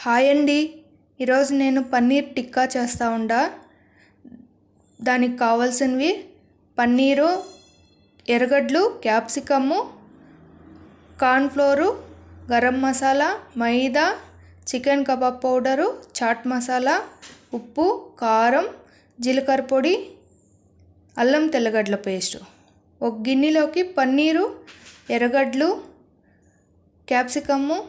Hi అండి, ఈరోజు నేను పన్నీర్ టిక్కా చేస్తూ ఉండా. దానికి కావాల్సినవి పన్నీరు, ఎర్రగడ్డలు, capsicum, cornflour, garam masala, maida, chicken kebab powder, chaat masala, ఉప్పు, కారం, జీలకర్ర పొడి, అల్లం తెల్లగడ్డల పేస్టు. ఒక గిన్నెలోకి పన్నీరు, ఎర్రగడ్డలు, capsicum,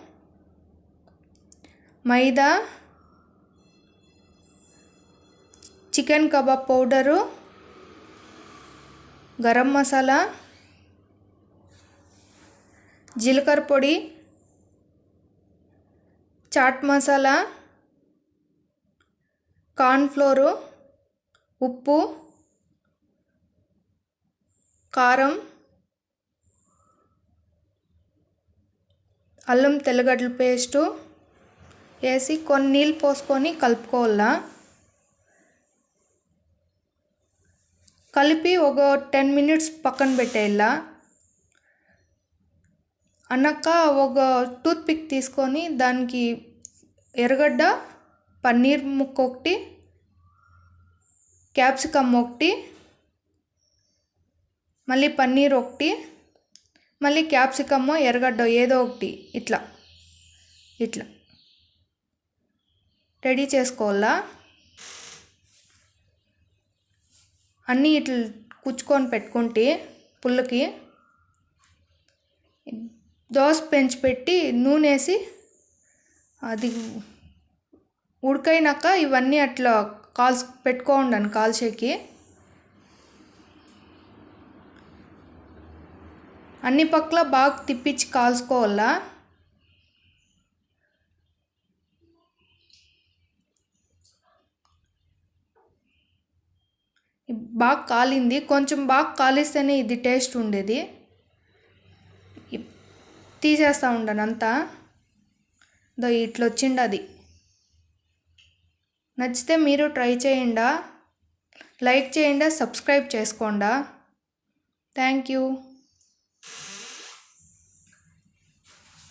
maida, chicken kebab powder, garam masala, జీలకర్ర పొడి, చాట్ మసాలా, కార్న్ఫ్లోరు, ఉప్పు, కారం, అల్లం తెల్లగడ్డల పేస్టు వేసి కొన్ని నీళ్ళు పోసుకొని కలుపుకోవాలా. కలిపి ఒక 10 minutes పక్కన పెట్టేయాల. అన్నాక ఒక టూత్ పిక్ తీసుకొని దానికి ఎర్రగడ్డ, పన్నీర్ ముక్క ఒకటి, క్యాప్సికమ్ ఒకటి, మళ్ళీ పన్నీర్ ఒకటి, మళ్ళీ క్యాప్సికమ్, ఎర్రగడ్డ ఏదో ఒకటి ఇట్లా రెడీ చేసుకోవాలా. అన్నీ ఇట్లా కుచ్చుకొని పెట్టుకుంటే పుల్లకి దోశ పెంచి పెట్టి నూనె వేసి అది ఉడికైనాక ఇవన్నీ అట్లా పెట్టుకోండి కాల్చేకి. అన్ని పక్కల బాగా తిప్పించి కాల్చుకోవాలా. బాగా కాలింది, కొంచెం బాగా కాలిస్తేనే ఇది టేస్ట్ ఉండేది. తీసేస్తూ ఉండను అంతా. ఇట్లా వచ్చింది. అది నచ్చితే మీరు ట్రై చేయండి, లైక్ చేయండి, సబ్స్క్రైబ్ చేసుకోండి. Thank you.